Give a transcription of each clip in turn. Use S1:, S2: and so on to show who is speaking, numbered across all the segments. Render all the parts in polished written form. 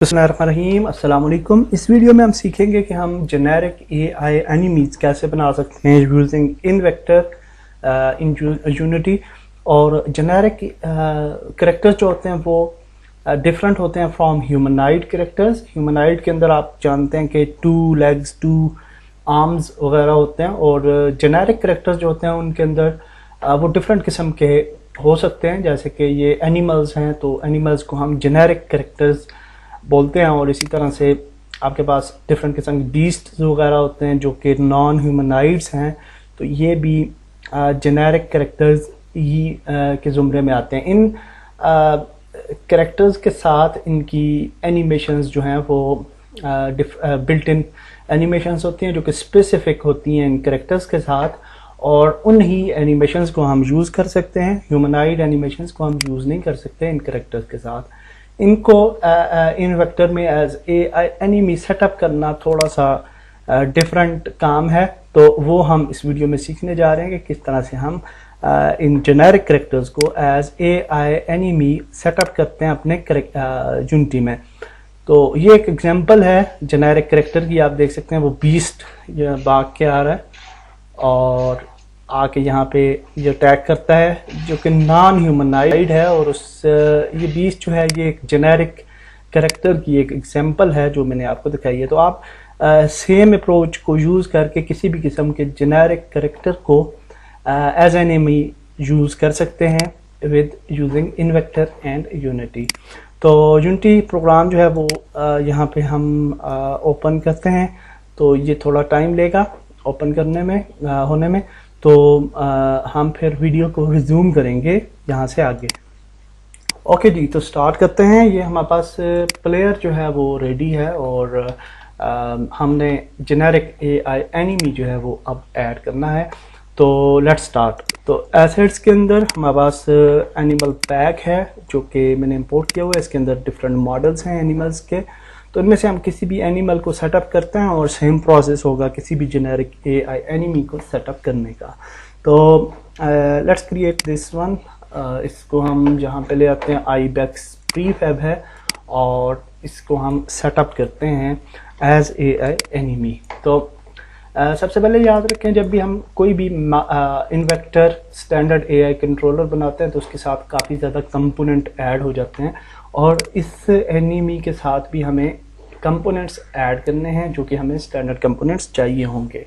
S1: बिस्मिल्लाहिर्रहमानिर्रहीम, अस्सलाम वालेकुम। इस वीडियो में हम सीखेंगे कि हम जेनेरिक एआई एनिमीज कैसे बना सकते हैं यूजिंग इन्वेक्टर इन यूनिटी। और जेनेरिक करेक्टर्स जो होते हैं वो डिफरेंट होते हैं फ्रॉम ह्यूमनाइड करेक्टर्स। ह्यूमनाइड के अंदर आप जानते हैं कि 2 लेग्स 2 आर्म्स वगैरह होते हैं, और जेनेरिक करेक्टर्स जो होते हैं उनके अंदर वो डिफरेंट किस्म के हो सकते हैं। जैसे कि ये एनिमल्स हैं तो एनिमल्स को हम जेनेरिक करेक्टर्स बोलते हैं, और इसी तरह से आपके पास डिफरेंट किस्म के बीस्ट वगैरह होते हैं जो कि नॉन ह्यूमनाइड्स हैं, तो ये भी जेनेरिक करेक्टर्स ही के ज़ुमरे में आते हैं। इन करेक्टर्स के साथ इनकी एनिमेशंस जो हैं वो बिल्ट इन एनिमेशंस होती हैं जो कि स्पेसिफिक होती हैं इन करेक्टर्स के साथ, और उन ही एनिमेशंस को हम यूज़ कर सकते हैं। ह्यूमनाइड एनिमेशंस को हम यूज़ नहीं कर सकते इन करेक्टर्स के साथ। इनको इन वेक्टर में एज एआई एनिमी सेटअप करना थोड़ा सा डिफरेंट काम है, तो वो हम इस वीडियो में सीखने जा रहे हैं कि किस तरह से हम इन जेनेरिक करेक्टर्स को एज एआई एनिमी सेटअप करते हैं अपने यूनिटी में। तो ये एक एग्जांपल है जेनेरिक करेक्टर की। आप देख सकते हैं वो बीस्ट ये भाग के आ रहा है और आके यहाँ पे ये अटैक करता है जो कि नॉन ह्यूमनाइड है, और उस ये बीस्ट जो है ये एक जेनेरिक कैरेक्टर की एक एग्जांपल है जो मैंने आपको दिखाई है। तो आप सेम अप्रोच को यूज़ करके किसी भी किस्म के जेनेरिक कैरेक्टर को एज एनिमी यूज़ कर सकते हैं विद यूजिंग इन्वेक्टर एंड यूनिटी। तो यूनिटी प्रोग्राम जो है वो यहाँ पे हम ओपन करते हैं, तो ये थोड़ा टाइम लेगा ओपन करने में होने में, तो हम फिर वीडियो को रिज्यूम करेंगे यहाँ से आगे। ओके जी, तो स्टार्ट करते हैं। ये हमारे पास प्लेयर जो है वो रेडी है, और हमने जेनेरिक एआई एनिमी जो है वो अब ऐड करना है। तो लेट्स स्टार्ट। तो एसेट्स के अंदर हमारे पास एनिमल पैक है जो कि मैंने इंपोर्ट किया हुआ है। इसके अंदर डिफरेंट मॉडल्स हैं एनिमल्स के, तो इनमें से हम किसी भी एनिमल को सेटअप करते हैं और सेम प्रोसेस होगा किसी भी जेनेरिक एआई एनिमी को सेटअप करने का। तो लेट्स क्रिएट दिस वन। इसको हम जहाँ पे ले आते हैं आईबेक्स प्रीफैब है, और इसको हम सेटअप करते हैं एज एआई एनिमी। तो सबसे पहले याद रखें, जब भी हम कोई भी इन्वेक्टर स्टैंडर्ड एआई कंट्रोलर बनाते हैं तो उसके साथ काफ़ी ज़्यादा कंपोनेंट ऐड हो जाते हैं, और इस एनिमी के साथ भी हमें कंपोनेंट्स ऐड करने हैं जो कि हमें स्टैंडर्ड कंपोनेंट्स चाहिए होंगे।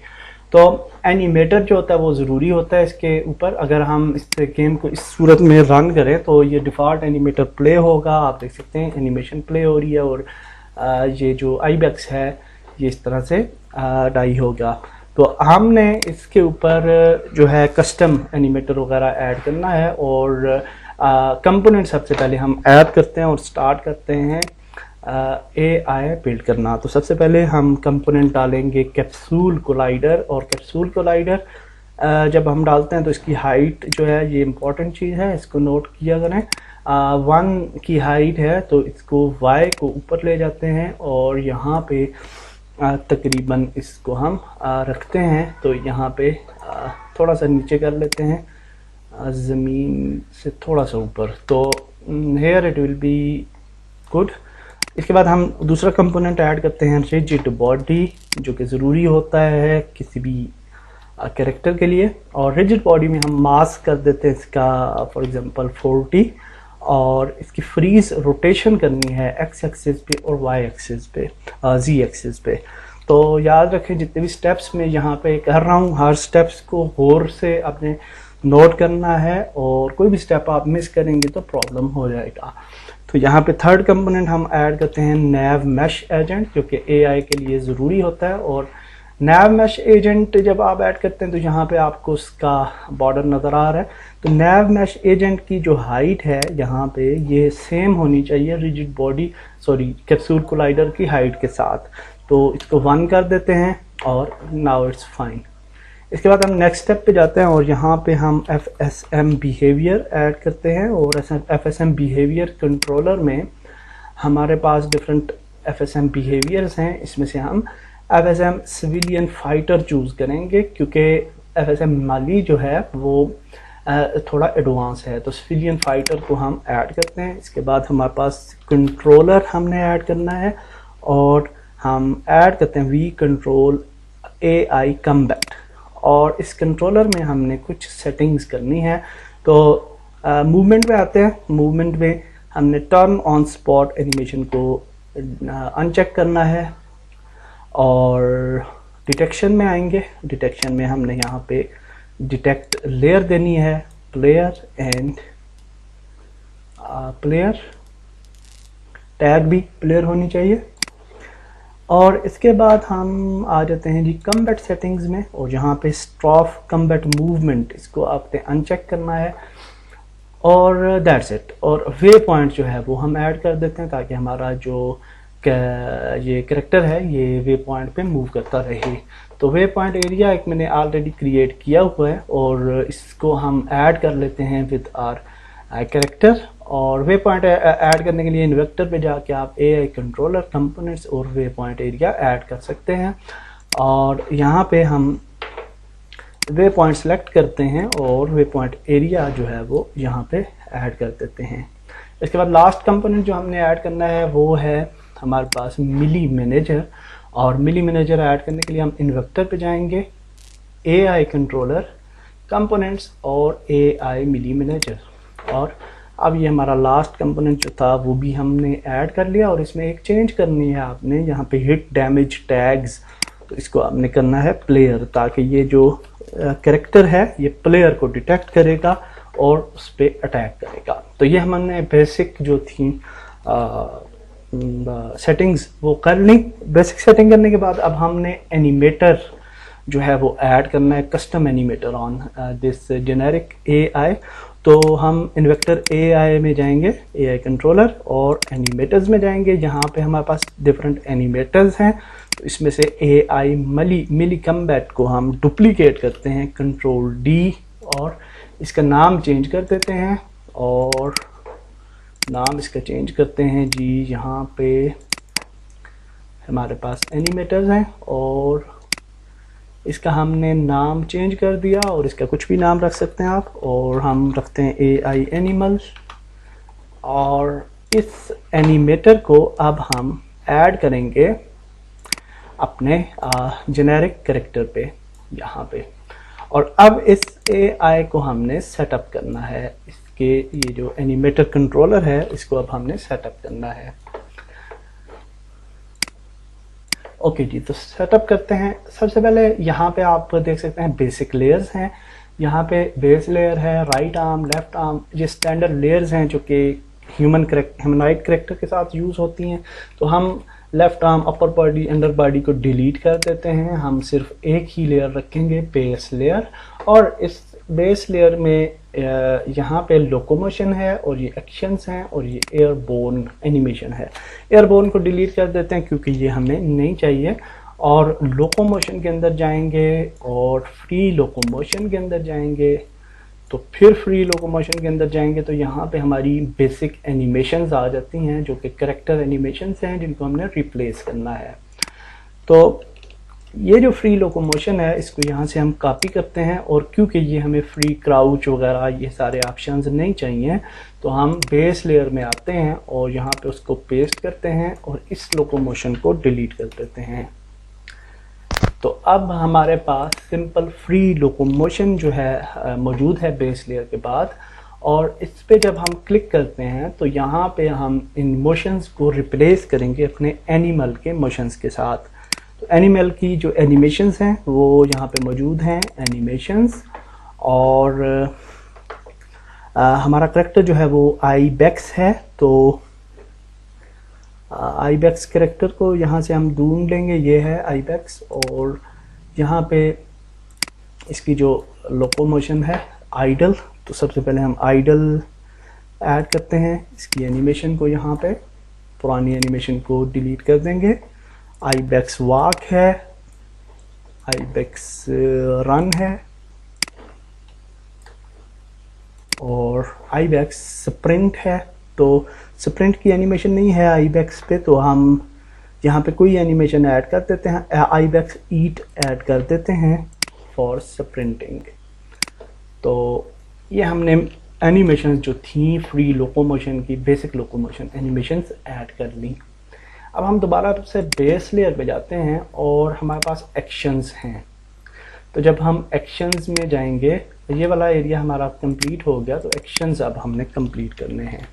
S1: तो एनिमेटर जो होता है वो ज़रूरी होता है इसके ऊपर। अगर हम इस गेम को इस सूरत में रन करें तो ये डिफ़ॉल्ट एनिमेटर प्ले होगा। आप देख सकते हैं एनिमेशन प्ले हो रही है, और ये जो आईबेक्स है ये इस तरह से डाई होगा। तो हमने इसके ऊपर जो है कस्टम एनिमेटर वगैरह ऐड करना है, और कंपोनेंट सबसे पहले हम ऐड करते हैं और स्टार्ट करते हैं एआई बिल्ड करना। तो सबसे पहले हम कंपोनेंट डालेंगे कैप्सूल कोलाइडर, और कैप्सूल कोलाइडर जब हम डालते हैं तो इसकी हाइट जो है ये इम्पॉर्टेंट चीज़ है, इसको नोट किया करें। 1 की हाइट है तो इसको y को ऊपर ले जाते हैं, और यहाँ पे तकरीबन इसको हम रखते हैं। तो यहाँ पे थोड़ा सा नीचे कर लेते हैं, ज़मीन से थोड़ा सा ऊपर, तो here it will be good. इसके बाद हम दूसरा कंपोनेंट ऐड करते हैं रिजिड बॉडी, जो कि ज़रूरी होता है किसी भी कैरेक्टर के लिए। और रिजिड बॉडी में हम मास कर देते हैं इसका फॉर एग्जांपल 40, और इसकी फ्रीज रोटेशन करनी है एक्स एक्सिस पे और वाई एक्सिस पे, जी एक्सिस पे। तो याद रखें जितने भी स्टेप्स मैं यहाँ पे कर रहा हूँ हर स्टेप्स को गौर से अपने नोट करना है, और कोई भी स्टेप आप मिस करेंगे तो प्रॉब्लम हो जाएगा। तो यहाँ पे थर्ड कंपोनेंट हम ऐड करते हैं नैव मैश एजेंट, जो कि एआई के लिए ज़रूरी होता है। और नैव मैश एजेंट जब आप ऐड करते हैं तो यहाँ पे आपको उसका बॉर्डर नज़र आ रहा है। तो नैव मैश एजेंट की जो हाइट है यहाँ पे ये सेम होनी चाहिए रिजिड बॉडी कैप्सूल कोलाइडर की हाइट के साथ। तो इसको 1 कर देते हैं, और नाउ इट्स फाइन। इसके बाद हम नेक्स्ट स्टेप पे जाते हैं, और यहाँ पे हम FSM बिहेवियर ऐड करते हैं। और FSM बिहेवियर कंट्रोलर में हमारे पास डिफरेंट FSM बिहेवियर्स हैं। इसमें से हम FSM सिविलियन फाइटर चूज़ करेंगे, क्योंकि FSM माली जो है वो थोड़ा एडवांस है। तो सिविलियन फाइटर को हम ऐड करते हैं। इसके बाद हमारे पास कंट्रोलर हमने ऐड करना है और हम ऐड करते हैं वी कंट्रोल AI कम्बैट। और इस कंट्रोलर में हमने कुछ सेटिंग्स करनी है। तो मूवमेंट में आते हैं। मूवमेंट में हमने टर्न ऑन स्पॉट एनिमेशन को अनचेक करना है। और डिटेक्शन में आएंगे। डिटेक्शन में हमने यहाँ पे डिटेक्ट लेयर देनी है, प्लेयर एंड प्लेयर, टैग भी प्लेयर होनी चाहिए। और इसके बाद हम आ जाते हैं जी कम्बैट सेटिंग्स में, और यहाँ पे स्ट्रॉफ कम्बैट मूवमेंट इसको आपने अनचेक करना है और दैट्स इट। और वे पॉइंट जो है वो हम ऐड कर देते हैं ताकि हमारा जो ये करेक्टर है ये वे पॉइंट पे मूव करता रहे। तो वे पॉइंट एरिया एक मैंने ऑलरेडी क्रिएट किया हुआ है और इसको हम ऐड कर लेते हैं विद आर करेक्टर। और वे पॉइंट ऐड करने के लिए इन्वेक्टर पे जाके आप AI कंट्रोलर कंपोनेंट्स और वे पॉइंट एरिया ऐड कर सकते हैं। और यहाँ पे हम वे पॉइंट सेलेक्ट करते हैं और वे पॉइंट एरिया जो है वो यहाँ पे ऐड कर देते हैं। इसके बाद लास्ट कंपोनेंट जो हमने ऐड करना है वो है हमारे पास मिली मैनेजर। और मिली मैनेजर ऐड करने के लिए हम इन्वेक्टर पे जाएंगे, AI कंट्रोलर कंपोनेंट्स और AI मिली मैनेजर। और अब ये हमारा लास्ट कंपोनेंट जो था वो भी हमने ऐड कर लिया। और इसमें एक चेंज करनी है आपने, यहाँ पे हिट डैमेज टैग्स, तो इसको आपने करना है प्लेयर, ताकि ये जो कैरेक्टर है ये प्लेयर को डिटेक्ट करेगा और उस पर अटैक करेगा। तो ये हमने बेसिक जो थी सेटिंग्स वो कर ली। बेसिक सेटिंग करने के बाद अब हमने एनिमेटर जो है वो ऐड करना है, custom animator on this generic AI। तो हम इन्वेक्टर AI में जाएंगे, AI कंट्रोलर, और एनिमेटर्स में जाएंगे जहाँ पे हमारे पास डिफरेंट एनिमेटर्स हैं। तो इसमें से AI मिली कम्बैट को हम डुप्लीकेट करते हैं, कंट्रोल D, और इसका नाम चेंज कर देते हैं। और नाम इसका चेंज करते हैं जी, यहाँ पे हमारे पास एनिमेटर्स हैं और इसका हमने नाम चेंज कर दिया, और इसका कुछ भी नाम रख सकते हैं आप। और हम रखते हैं AI एनिमल। और इस एनिमेटर को अब हम ऐड करेंगे अपने जेनेरिक कैरेक्टर पे यहाँ पे। और अब इस AI को हमने सेटअप करना है। इसके ये जो एनिमेटर कंट्रोलर है इसको अब हमने सेटअप करना है। ओके जी, तो सेटअप करते हैं। सबसे पहले यहाँ पे आप देख सकते हैं बेसिक लेयर्स हैं। यहाँ पे बेस लेयर है, राइट आर्म, लेफ्ट आर्म, ये स्टैंडर्ड लेयर्स हैं जो कि ह्यूमनॉइड कैरेक्टर के साथ यूज़ होती हैं। तो हम left arm, upper body, under body को डिलीट कर देते हैं। हम सिर्फ एक ही लेयर रखेंगे, बेस लेयर। और इस बेस लेयर में यहाँ पे लोकोमोशन है और ये एक्शंस हैं और ये एयरबोर्न एनिमेशन है। एयरबोर्न को डिलीट कर देते हैं क्योंकि ये हमें नहीं चाहिए। और लोकोमोशन के अंदर जाएंगे और फ्री लोकोमोशन के अंदर जाएंगे। तो फिर फ्री लोकोमोशन के अंदर जाएंगे तो यहाँ पे हमारी बेसिक एनिमेशंस आ जाती हैं जो कि कैरेक्टर एनिमेशंस हैं जिनको हमने रिप्लेस करना है। तो ये जो फ्री लोकोमोशन है इसको यहाँ से हम कॉपी करते हैं। और क्योंकि ये हमें फ्री क्राउच वगैरह ये सारे ऑप्शंस नहीं चाहिए तो हम बेस लेयर में आते हैं और यहाँ पे उसको पेस्ट करते हैं और इस लोकोमोशन को डिलीट कर देते हैं। तो अब हमारे पास सिंपल फ्री लोकोमोशन जो है मौजूद है बेस लेयर के बाद। और इस पे जब हम क्लिक करते हैं तो यहाँ पे हम इन मोशंस को रिप्लेस करेंगे अपने एनिमल के मोशंस के साथ। तो एनिमल की जो एनिमेशंस हैं वो यहाँ पे मौजूद हैं, एनिमेशंस। और हमारा करेक्टर जो है वो आईबेक्स है। तो आईबेक्स करेक्टर को यहाँ से हम ढूंढ लेंगे, ये है आईबेक्स। और यहाँ पे इसकी जो लोकोमोशन है आइडल, तो सबसे पहले हम आइडल ऐड करते हैं। इसकी एनिमेशन को यहाँ पे पुरानी एनिमेशन को डिलीट कर देंगे। आईबेक्स वॉक है, आईबेक्स रन है और आईबेक्स स्प्रिंट है। तो स्प्रिंट की एनिमेशन नहीं है आईबेक्स पे, तो हम यहाँ पे कोई एनिमेशन ऐड कर देते हैं। आईबेक्स ईट ऐड कर देते हैं फॉर स्प्रिंटिंग। तो ये हमने एनिमेशन जो थी फ्री लोकोमोशन की, बेसिक लोकोमोशन एनिमेशंस ऐड कर ली। अब हम दोबारा से बेस लेयर पे जाते हैं और हमारे पास एक्शंस हैं। तो जब हम एक्शंस में जाएंगे, ये वाला एरिया हमारा कंप्लीट हो गया, तो एक्शंस अब हमने कंप्लीट करने हैं।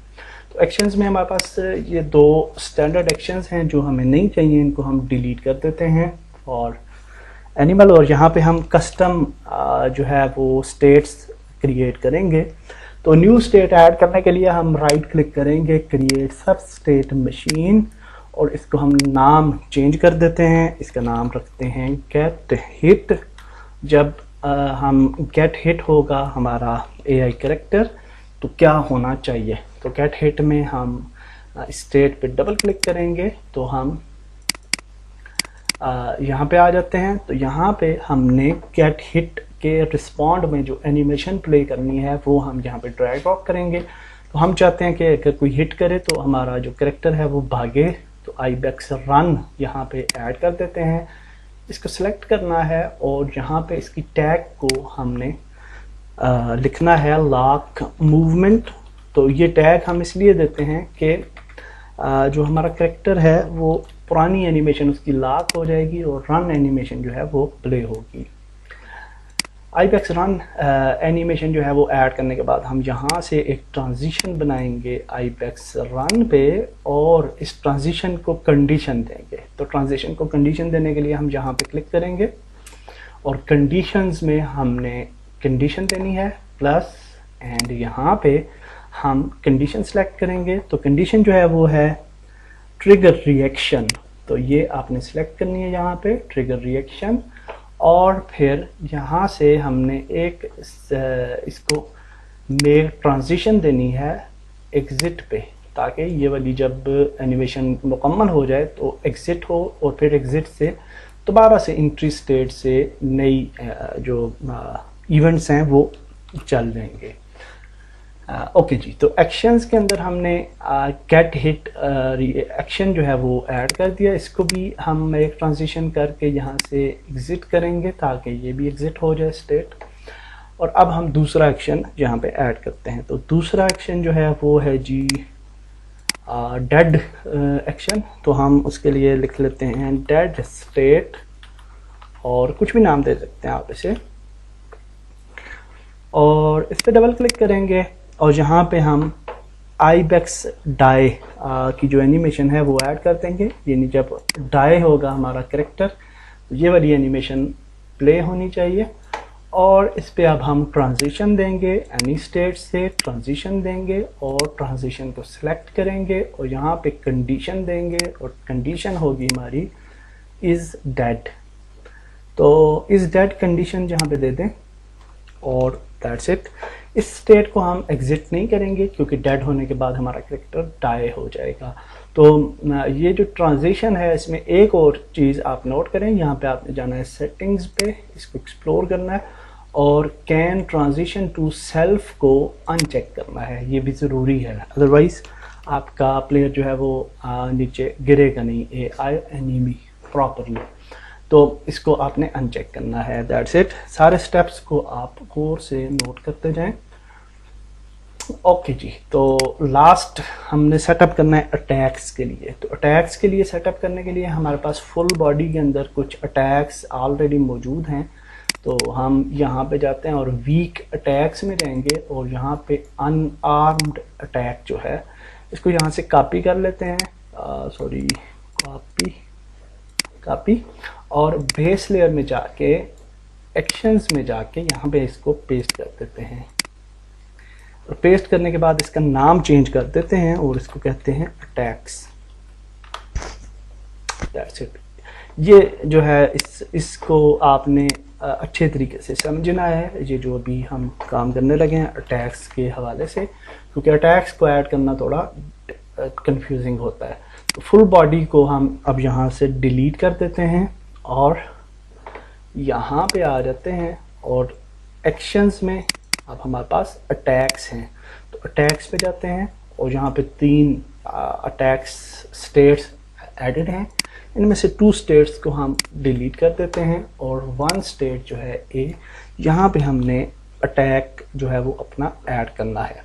S1: तो एक्शंस में हमारे पास ये 2 स्टैंडर्ड एक्शंस हैं जो हमें नहीं चाहिए, इनको हम डिलीट कर देते हैं और एनिमल, और यहाँ पे हम कस्टम जो है वो स्टेट्स क्रिएट करेंगे। तो न्यू स्टेट ऐड करने के लिए हम राइट क्लिक करेंगे, क्रिएट सब स्टेट मशीन, और इसको हम नाम चेंज कर देते हैं। इसका नाम रखते हैं गेट हिट। जब हम गेट हिट होगा हमारा AI कैरेक्टर, तो क्या होना चाहिए, तो गेट हिट में हम स्टेट पे डबल क्लिक करेंगे तो हम यहाँ पे आ जाते हैं। तो यहाँ पे हमने गेट हिट के रिस्पॉन्ड में जो एनिमेशन प्ले करनी है वो हम यहाँ पे ड्रैग ड्रॉप करेंगे। तो हम चाहते हैं कि अगर कोई हिट करे तो हमारा जो कैरेक्टर है वो भागे, तो आईबेक्स रन यहाँ पे ऐड कर देते हैं। इसको सिलेक्ट करना है और यहाँ पे इसकी टैग को हमने लिखना है लॉक मूवमेंट। तो ये टैग हम इसलिए देते हैं कि जो हमारा कैरेक्टर है वो पुरानी एनिमेशन उसकी लॉक हो जाएगी और रन एनिमेशन जो है वो प्ले होगी। आईबेक्स रन एनिमेशन जो है वो ऐड करने के बाद हम यहाँ से एक ट्रांजिशन बनाएंगे आईबेक्स रन पे, और इस ट्रांजिशन को कंडीशन देंगे। तो ट्रांजिशन को कंडीशन देने के लिए हम यहाँ पे क्लिक करेंगे और कंडीशंस में हमने कंडीशन देनी है प्लस, एंड यहाँ पे हम कंडीशन सेलेक्ट करेंगे। तो कंडीशन जो है वो है ट्रिगर रिएक्शन, तो ये आपने सेलेक्ट करनी है यहाँ पे ट्रिगर रिएक्शन, और फिर यहाँ से हमने एक इसको मेक ट्रांजिशन देनी है एग्जिट पे, ताकि ये वाली जब एनिमेशन मुकम्मल हो जाए तो एग्जिट हो और फिर एग्जिट से दोबारा से एंट्री स्टेट से नई जो इवेंट्स हैं वो चल जाएंगे। ओके जी, तो एक्शंस के अंदर हमने गेट हिट एक्शन जो है वो ऐड कर दिया। इसको भी हम एक ट्रांजिशन करके यहाँ से एग्जिट करेंगे ताकि ये भी एग्जिट हो जाए स्टेट। और अब हम दूसरा एक्शन यहाँ पे ऐड करते हैं। तो दूसरा एक्शन जो है वो है जी डेड एक्शन। तो हम उसके लिए लिख लेते हैं डेड स्टेट, और कुछ भी नाम दे सकते हैं आप इसे, और इस पर डबल क्लिक करेंगे और यहाँ पे हम आईबेक्स डाई की जो एनिमेशन है वो ऐड कर देंगे। यानी जब डाई होगा हमारा कैरेक्टर तो ये वाली एनिमेशन प्ले होनी चाहिए, और इस पे अब हम ट्रांजिशन देंगे, एनी स्टेट से ट्रांजिशन देंगे और ट्रांजिशन को सिलेक्ट करेंगे और यहाँ पे कंडीशन देंगे, और कंडीशन होगी हमारी इज़ डेड। तो इज़ डेड कंडीशन यहाँ पे दे दें और दैट्स इट। इस स्टेट को हम एग्जिट नहीं करेंगे क्योंकि डेड होने के बाद हमारा कैरेक्टर डाई हो जाएगा। तो ये जो ट्रांजिशन है इसमें एक और चीज़ आप नोट करें, यहाँ पे आपने जाना है सेटिंग्स पे, इसको एक्सप्लोर करना है और कैन ट्रांजिशन टू सेल्फ को अनचेक करना है, ये भी ज़रूरी है, अदरवाइज़ आपका प्लेयर जो है वो नीचे गिरेगा नहीं AI एनिमी प्रॉपरली। तो इसको आपने अनचेक करना है, दैट्स इट। सारे स्टेप्स को आप गौर से नोट करते जाएं। ओके जी, तो लास्ट हमने सेटअप करना है अटैक्स के लिए। तो अटैक्स के लिए सेटअप करने के लिए हमारे पास फुल बॉडी के अंदर कुछ अटैक्स ऑलरेडी मौजूद हैं। तो हम यहाँ पे जाते हैं और वीक अटैक्स में जाएंगे और यहाँ पे अनआर्म्ड अटैक जो है इसको यहाँ से कॉपी कर लेते हैं, सॉरी कॉपी, और बेस लेयर में जाके एक्शंस में जाके यहाँ पे इसको पेस्ट कर देते हैं। और पेस्ट करने के बाद इसका नाम चेंज कर देते हैं और इसको कहते हैं अटैक्स, दैट्स इट। ये जो है इसको आपने अच्छे तरीके से समझना है, ये जो अभी हम काम करने लगे हैं अटैक्स के हवाले से, क्योंकि अटैक्स को ऐड करना थोड़ा कंफ्यूजिंग होता है। तो फुल बॉडी को हम अब यहाँ से डिलीट कर देते हैं और यहाँ पे आ जाते हैं और एक्शंस में अब हमारे पास अटैक्स हैं। तो अटैक्स पे जाते हैं और यहाँ पे 3 अटैक्स स्टेट्स एडेड हैं, इनमें से 2 स्टेट्स को हम डिलीट कर देते हैं और 1 स्टेट जो है ए, यहाँ पे हमने अटैक जो है वो अपना ऐड करना है।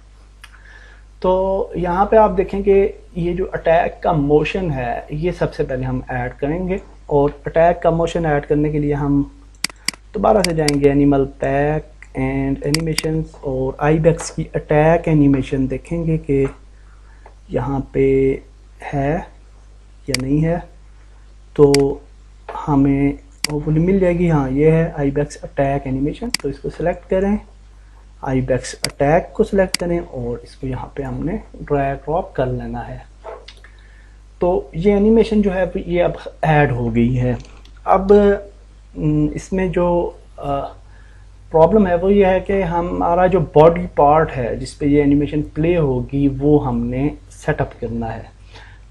S1: तो यहाँ पे आप देखेंगे ये जो अटैक का मोशन है ये सबसे पहले हम ऐड करेंगे, और अटैक का मोशन ऐड करने के लिए हम दोबारा से जाएंगे एनिमल पैक एंड एनिमेशंस, और आईबेक्स की अटैक एनिमेशन देखेंगे कि यहाँ पे है या नहीं है। तो हमें होपफुली मिल जाएगी, हाँ ये है आईबेक्स अटैक एनिमेशन। तो इसको सिलेक्ट करें, आईबेक्स अटैक को सिलेक्ट करें और इसको यहाँ पे हमने ड्रैग ड्रॉप कर लेना है। तो ये एनिमेशन जो है ये अब ऐड हो गई है। अब इसमें जो प्रॉब्लम है वो ये है कि हमारा जो बॉडी पार्ट है जिस पे ये एनिमेशन प्ले होगी वो हमने सेटअप करना है।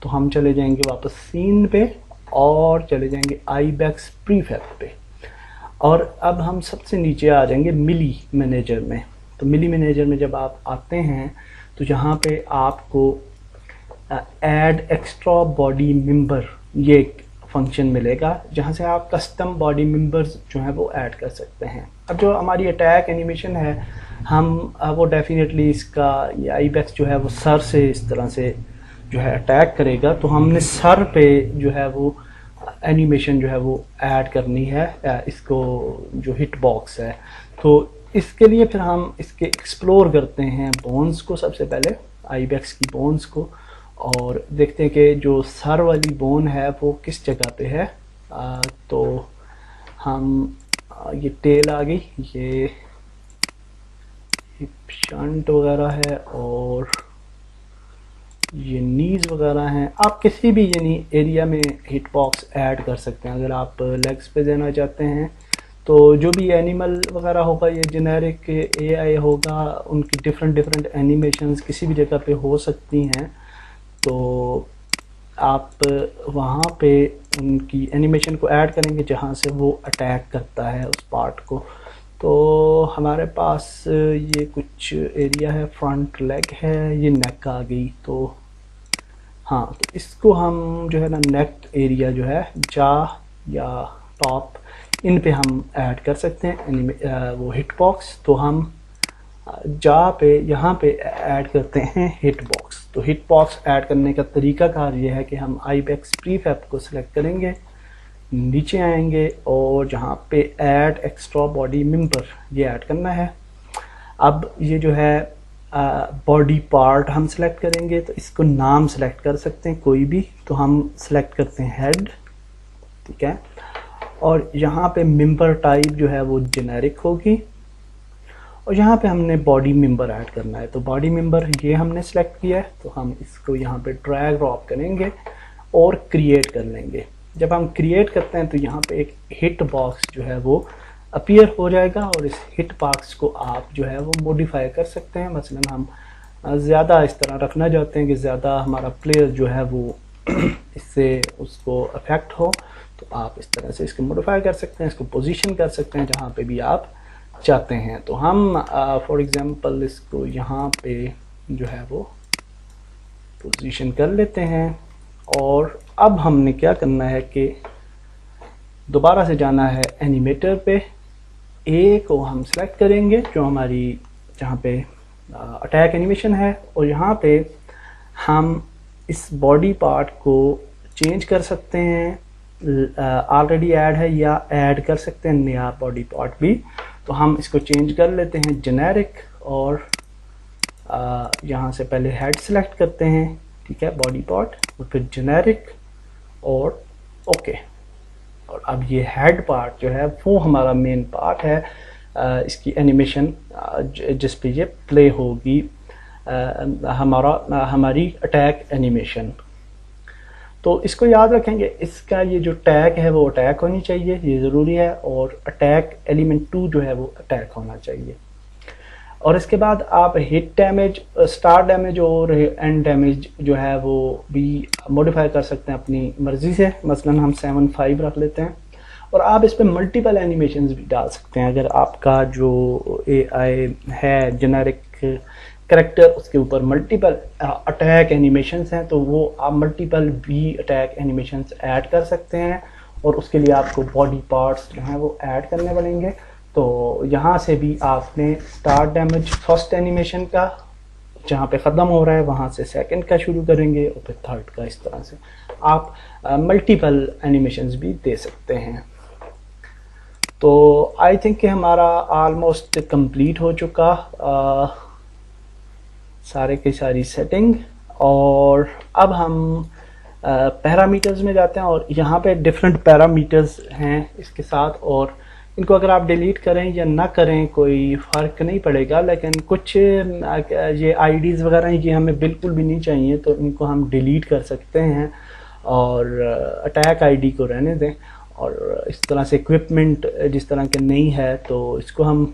S1: तो हम चले जाएंगे वापस सीन पे और चले जाएंगे आईबेक्स प्रीफैब पे, और अब हम सबसे नीचे आ जाएंगे मिली मैनेजर में। तो मिली मैनेजर में जब आप आते हैं तो यहाँ पे आपको ऐड एक्स्ट्रा बॉडी मेंबर ये फंक्शन मिलेगा, जहाँ से आप कस्टम बॉडी मेंबर्स जो है वो ऐड कर सकते हैं। अब जो हमारी अटैक एनिमेशन है हम वो डेफिनेटली इसका ये आईबेक्स जो है वो सर से इस तरह से जो है अटैक करेगा, तो हमने सर पे जो है वो एनिमेशन जो है वो ऐड करनी है इसको जो हिट बॉक्स है। तो इसके लिए फिर हम इसके एक्सप्लोर करते हैं बोन्स को, सबसे पहले आईबेक्स की बोन्स को, और देखते हैं कि जो सर वाली बोन है वो किस जगह पे है। तो हम ये टेल आ गई, ये हिप शंट वगैरह है और ये नीज वगैरह हैं। आप किसी भी यानी एरिया में हिट बॉक्स ऐड कर सकते हैं। अगर आप लेग्स पे देना चाहते हैं तो जो भी एनिमल वगैरह होगा ये जेनेरिक एआई होगा, उनकी डिफरेंट एनिमेशंस किसी भी जगह पे हो सकती हैं। तो आप वहाँ पे उनकी एनिमेशन को ऐड करेंगे जहाँ से वो अटैक करता है उस पार्ट को। तो हमारे पास ये कुछ एरिया है, फ्रंट लेग है, ये नेक आ गई। तो हाँ, तो इसको हम जो है ना नेक एरिया जो है जा या टॉप इन पे हम ऐड कर सकते हैं वो हिट बॉक्स। तो हम जा पे यहाँ पे ऐड करते हैं हिट बॉक्स। तो हिट बॉक्स ऐड करने का तरीका कार ये है कि हम आईबेक्स प्रीफैब को सिलेक्ट करेंगे, नीचे आएंगे और जहाँ पे ऐड एक्स्ट्रा बॉडी मेंबर ये ऐड करना है। अब ये जो है बॉडी पार्ट हम सिलेक्ट करेंगे, तो इसको नाम सिलेक्ट कर सकते हैं कोई भी। तो हम सिलेक्ट करते हैं हेड, ठीक है, और यहाँ पे मेंबर टाइप जो है वो जेनेरिक होगी, और यहाँ पे हमने बॉडी मेंबर ऐड करना है। तो बॉडी मेंबर ये हमने सेलेक्ट किया है, तो हम इसको यहाँ पे ड्रैग ड्रॉप करेंगे और क्रिएट कर लेंगे। जब हम क्रिएट करते हैं तो यहाँ पे एक हिट बॉक्स जो है वो अपीयर हो जाएगा, और इस हिट बॉक्स को आप जो है वो मॉडिफाई कर सकते हैं। मसलन हम ज़्यादा इस तरह रखना चाहते हैं कि ज़्यादा हमारा प्लेयर जो है वो इससे उसको अफेक्ट हो, तो आप इस तरह से इसको मॉडिफाई कर सकते हैं, इसको पोजीशन कर सकते हैं जहाँ पे भी आप चाहते हैं। तो हम फॉर एग्जांपल इसको यहाँ पे जो है वो पोजीशन कर लेते हैं, और अब हमने क्या करना है कि दोबारा से जाना है एनिमेटर पे, ए को हम सेलेक्ट करेंगे जो हमारी जहाँ पे अटैक एनिमेशन है, और यहाँ पे हम इस बॉडी पार्ट को चेंज कर सकते हैं, ऑलरेडी ऐड है या ऐड कर सकते हैं नया बॉडी पार्ट भी। तो हम इसको चेंज कर लेते हैं जेनेरिक, और यहाँ से पहले हेड सेलेक्ट करते हैं, ठीक है, बॉडी पार्ट, और फिर जेनेरिक और ओके। और अब ये हेड पार्ट जो है वो हमारा मेन पार्ट है, इसकी एनिमेशन जिस पे ये प्ले होगी हमारी अटैक एनिमेशन। तो इसको याद रखेंगे, इसका ये जो टैग है वो अटैक होनी चाहिए, ये ज़रूरी है, और अटैक एलिमेंट 2 जो है वो अटैक होना चाहिए। और इसके बाद आप हिट डैमेज, स्टार डैमेज और एंड डैमेज जो है वो भी मॉडिफाई कर सकते हैं अपनी मर्ज़ी से। मसलन हम 7.5 रख लेते हैं, और आप इस पर मल्टीपल एनिमेशंस भी डाल सकते हैं। अगर आपका जो एआई है जेनेरिक करेक्टर, उसके ऊपर मल्टीपल अटैक एनिमेशंस हैं, तो वो आप मल्टीपल भी अटैक एनिमेशंस ऐड कर सकते हैं, और उसके लिए आपको बॉडी पार्ट्स जो हैं वो ऐड करने पड़ेंगे। तो यहाँ से भी आपने स्टार्ट डैमेज फर्स्ट एनिमेशन का जहाँ पे ख़त्म हो रहा है वहाँ से सेकंड का शुरू करेंगे और फिर थर्ड का। इस तरह से आप मल्टीपल एनिमेशंस भी दे सकते हैं। तो आई थिंक कि हमारा ऑलमोस्ट कंप्लीट हो चुका सारे की सारी सेटिंग। और अब हम पैरामीटर्स में जाते हैं और यहाँ पे डिफरेंट पैरामीटर्स हैं इसके साथ, और इनको अगर आप डिलीट करें या ना करें कोई फ़र्क नहीं पड़ेगा, लेकिन कुछ ये आईडीज़ वगैरह ये हमें बिल्कुल भी नहीं चाहिए, तो इनको हम डिलीट कर सकते हैं और अटैक आईडी को रहने दें। और इस तरह से इक्विपमेंट जिस तरह के नहीं है तो इसको हम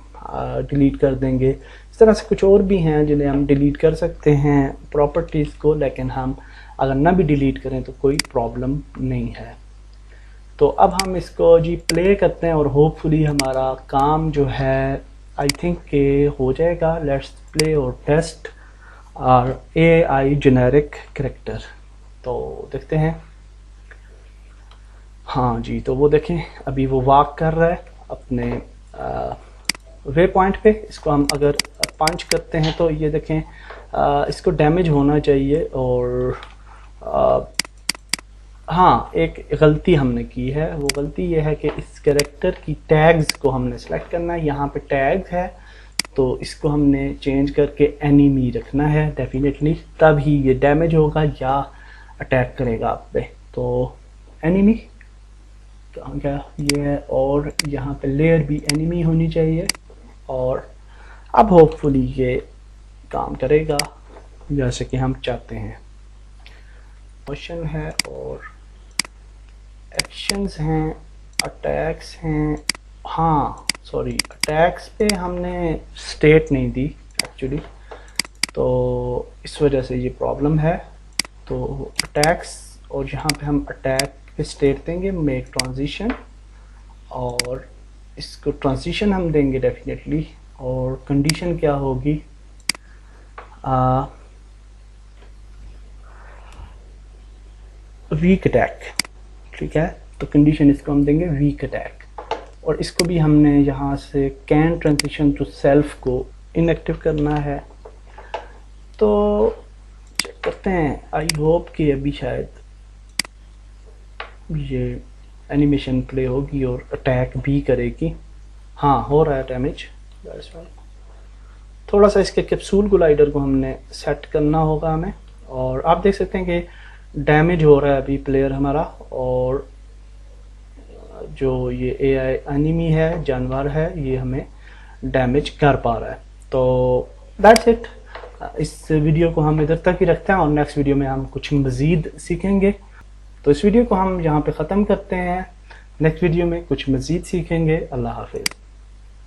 S1: डिलीट कर देंगे। इस तरह से कुछ और भी हैं जिन्हें हम डिलीट कर सकते हैं प्रॉपर्टीज़ को, लेकिन हम अगर ना भी डिलीट करें तो कोई प्रॉब्लम नहीं है। तो अब हम इसको जी प्ले करते हैं और होपफुली हमारा काम जो है आई थिंक के हो जाएगा। लेट्स प्ले और टेस्ट और AI जेनेरिक कैरेक्टर। तो देखते हैं। हाँ जी, तो वो देखें अभी वो वॉक कर रहा है अपने वे पॉइंट पे। इसको हम अगर पंच करते हैं तो ये देखें इसको डैमेज होना चाहिए। और हाँ, एक गलती हमने की है, वो गलती ये है कि इस कैरेक्टर की टैग्स को हमने सेलेक्ट करना है। यहाँ पे टैग्स है तो इसको हमने चेंज करके एनिमी रखना है डेफिनेटली, तभी ये डैमेज होगा या अटैक करेगा आप पे। तो एनिमी क्या ये है, और यहाँ पे लेयर भी एनिमी होनी चाहिए। और अब होपफुली ये काम करेगा जैसे कि हम चाहते हैं। मोशन है और एक्शंस हैं, अटैक्स हैं। हाँ सॉरी, अटैक्स पे हमने स्टेट नहीं दी एक्चुअली, तो इस वजह से ये प्रॉब्लम है। तो अटैक्स और यहाँ पे हम अटैक पे स्टेट देंगे मेक ट्रांजिशन, और इसको ट्रांजिशन हम देंगे डेफिनेटली। और कंडीशन क्या होगी, वीक अटैक, ठीक है। तो कंडीशन इसको हम देंगे वीक अटैक, और इसको भी हमने यहाँ से कैन ट्रांजिशन टू सेल्फ को इनएक्टिव करना है। तो चेक करते हैं, आई होप कि अभी शायद ये एनिमेशन प्ले होगी और अटैक भी करेगी। हाँ, हो रहा है डैमेज। थोड़ा सा इसके कैप्सूल ग्लाइडर को हमने सेट करना होगा हमें, और आप देख सकते हैं कि डैमेज हो रहा है अभी प्लेयर हमारा, और जो ये AI एनिमी है, जानवर है, ये हमें डैमेज कर पा रहा है। तो दैट्स इट। इस वीडियो को हम इधर तक ही रखते हैं और नेक्स्ट वीडियो में हम कुछ मज़ीद सीखेंगे। तो इस वीडियो को हम यहाँ पे ख़त्म करते हैं, नेक्स्ट वीडियो में कुछ मज़ीद सीखेंगे। अल्लाह हाफिज़।